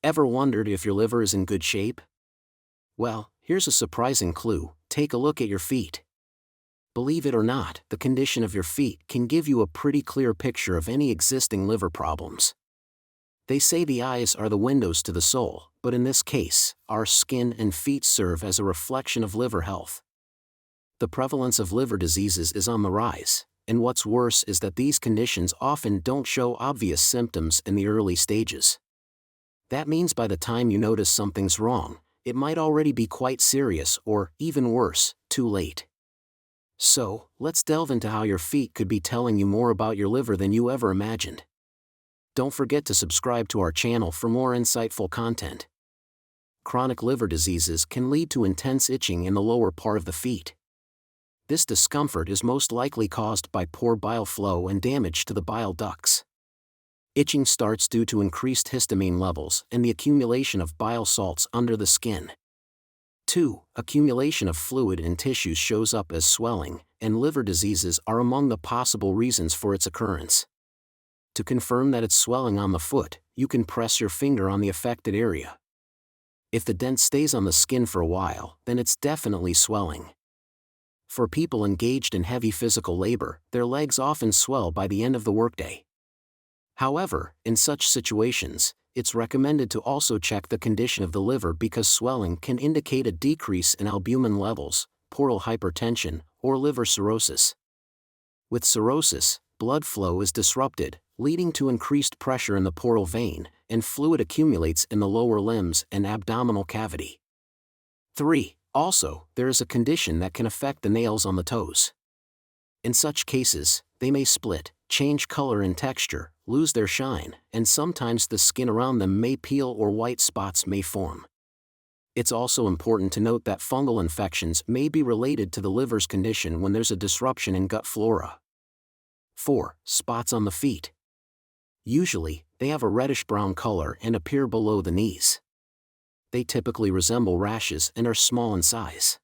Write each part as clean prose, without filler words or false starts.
Ever wondered if your liver is in good shape? Well, here's a surprising clue: take a look at your feet. Believe it or not, the condition of your feet can give you a pretty clear picture of any existing liver problems. They say the eyes are the windows to the soul, but in this case, our skin and feet serve as a reflection of liver health. The prevalence of liver diseases is on the rise, and what's worse is that these conditions often don't show obvious symptoms in the early stages. That means by the time you notice something's wrong, it might already be quite serious or, even worse, too late. So, let's delve into how your feet could be telling you more about your liver than you ever imagined. Don't forget to subscribe to our channel for more insightful content. Chronic liver diseases can lead to intense itching in the lower part of the feet. This discomfort is most likely caused by poor bile flow and damage to the bile ducts. Itching starts due to increased histamine levels and the accumulation of bile salts under the skin. 2. Accumulation of fluid in tissues shows up as swelling, and liver diseases are among the possible reasons for its occurrence. To confirm that it's swelling on the foot, you can press your finger on the affected area. If the dent stays on the skin for a while, then it's definitely swelling. For people engaged in heavy physical labor, their legs often swell by the end of the workday. However, in such situations, it's recommended to also check the condition of the liver because swelling can indicate a decrease in albumin levels, portal hypertension, or liver cirrhosis. With cirrhosis, blood flow is disrupted, leading to increased pressure in the portal vein, and fluid accumulates in the lower limbs and abdominal cavity. 3. Also, there is a condition that can affect the nails on the toes. In such cases, they may split, change color and texture, lose their shine, and sometimes the skin around them may peel or white spots may form. It's also important to note that fungal infections may be related to the liver's condition when there's a disruption in gut flora. 4. Spots on the feet. Usually, they have a reddish-brown color and appear below the knees. They typically resemble rashes and are small in size.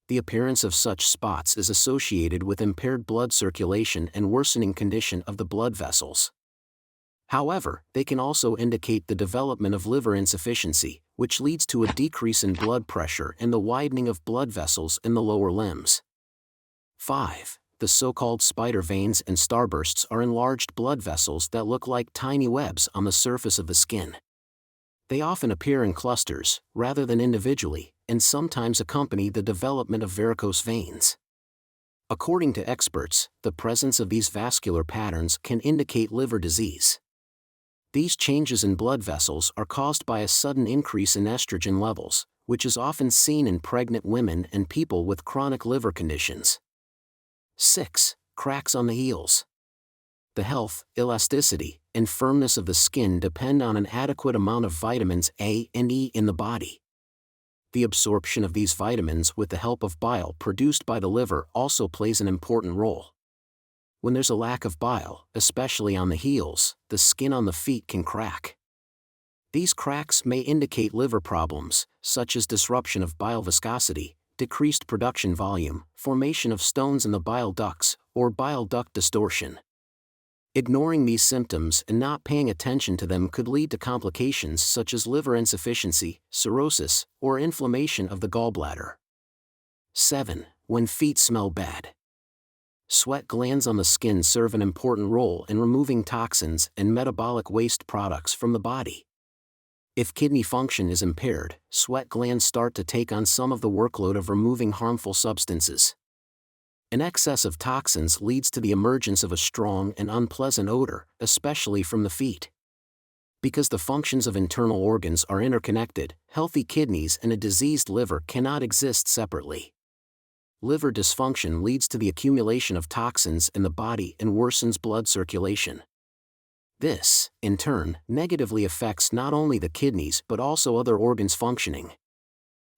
The appearance of such spots is associated with impaired blood circulation and worsening condition of the blood vessels. However, they can also indicate the development of liver insufficiency, which leads to a decrease in blood pressure and the widening of blood vessels in the lower limbs. 5. The so-called spider veins and starbursts are enlarged blood vessels that look like tiny webs on the surface of the skin. They often appear in clusters, rather than individually, and sometimes accompany the development of varicose veins. According to experts, the presence of these vascular patterns can indicate liver disease. These changes in blood vessels are caused by a sudden increase in estrogen levels, which is often seen in pregnant women and people with chronic liver conditions. 6. Cracks on the heels. The health, elasticity, and firmness of the skin depend on an adequate amount of vitamins A and E in the body. The absorption of these vitamins with the help of bile produced by the liver also plays an important role. When there's a lack of bile, especially on the heels, the skin on the feet can crack. These cracks may indicate liver problems, such as disruption of bile viscosity, decreased production volume, formation of stones in the bile ducts, or bile duct distortion. Ignoring these symptoms and not paying attention to them could lead to complications such as liver insufficiency, cirrhosis, or inflammation of the gallbladder. 7. When feet smell bad. Sweat glands on the skin serve an important role in removing toxins and metabolic waste products from the body. If kidney function is impaired, sweat glands start to take on some of the workload of removing harmful substances. An excess of toxins leads to the emergence of a strong and unpleasant odor, especially from the feet. Because the functions of internal organs are interconnected, healthy kidneys and a diseased liver cannot exist separately. Liver dysfunction leads to the accumulation of toxins in the body and worsens blood circulation. This, in turn, negatively affects not only the kidneys but also other organs functioning.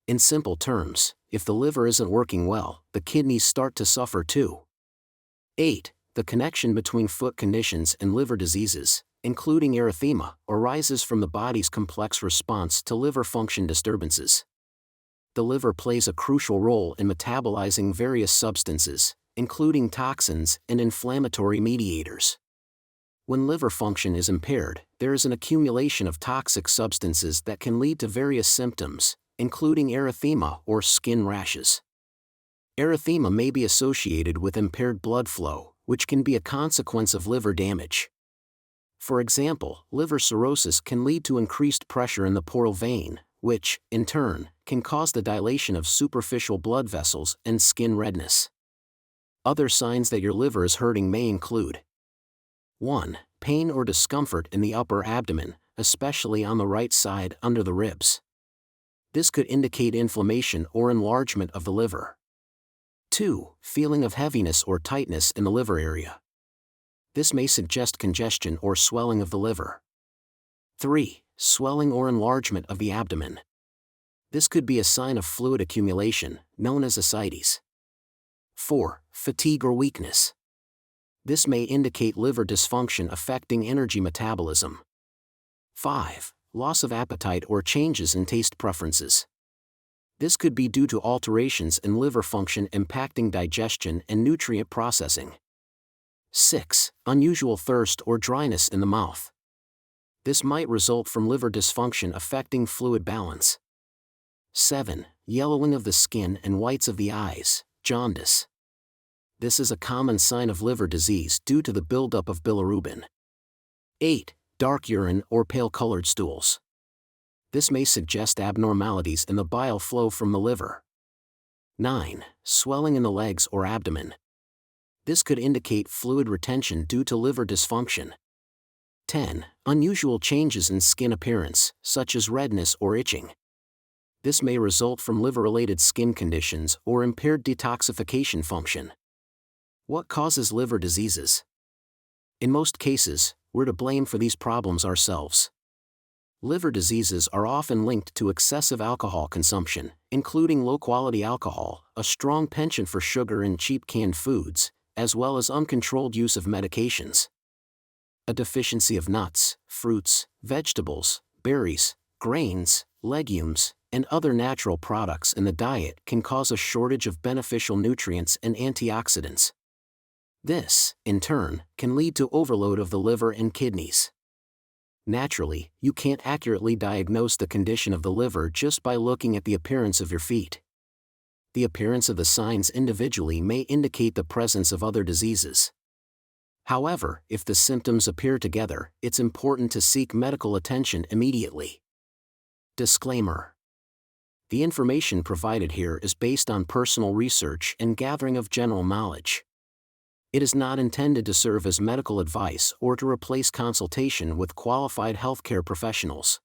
In simple terms, if the liver isn't working well, the kidneys start to suffer too. 8. The connection between foot conditions and liver diseases, including erythema, arises from the body's complex response to liver function disturbances. The liver plays a crucial role in metabolizing various substances, including toxins and inflammatory mediators. When liver function is impaired, there is an accumulation of toxic substances that can lead to various symptoms, including erythema or skin rashes. Erythema may be associated with impaired blood flow, which can be a consequence of liver damage. For example, liver cirrhosis can lead to increased pressure in the portal vein, which, in turn, can cause the dilation of superficial blood vessels and skin redness. Other signs that your liver is hurting may include 1. Pain or discomfort in the upper abdomen, especially on the right side under the ribs. This could indicate inflammation or enlargement of the liver. 2. Feeling of heaviness or tightness in the liver area. This may suggest congestion or swelling of the liver. 3. Swelling or enlargement of the abdomen. This could be a sign of fluid accumulation, known as ascites. 4. Fatigue or weakness. This may indicate liver dysfunction affecting energy metabolism. 5. Loss of appetite or changes in taste preferences. This could be due to alterations in liver function impacting digestion and nutrient processing. 6. Unusual thirst or dryness in the mouth. This might result from liver dysfunction affecting fluid balance. 7. Yellowing of the skin and whites of the eyes, jaundice. This is a common sign of liver disease due to the buildup of bilirubin. 8. Dark urine or pale-colored stools. This may suggest abnormalities in the bile flow from the liver. 9. Swelling in the legs or abdomen. This could indicate fluid retention due to liver dysfunction. 10. Unusual changes in skin appearance, such as redness or itching. This may result from liver-related skin conditions or impaired detoxification function. What causes liver diseases? In most cases, we're to blame for these problems ourselves. Liver diseases are often linked to excessive alcohol consumption, including low-quality alcohol, a strong penchant for sugar and cheap canned foods, as well as uncontrolled use of medications. A deficiency of nuts, fruits, vegetables, berries, grains, legumes, and other natural products in the diet can cause a shortage of beneficial nutrients and antioxidants. This, in turn, can lead to overload of the liver and kidneys. Naturally, you can't accurately diagnose the condition of the liver just by looking at the appearance of your feet. The appearance of the signs individually may indicate the presence of other diseases. However, if the symptoms appear together, it's important to seek medical attention immediately. Disclaimer: the information provided here is based on personal research and gathering of general knowledge. It is not intended to serve as medical advice or to replace consultation with qualified healthcare professionals.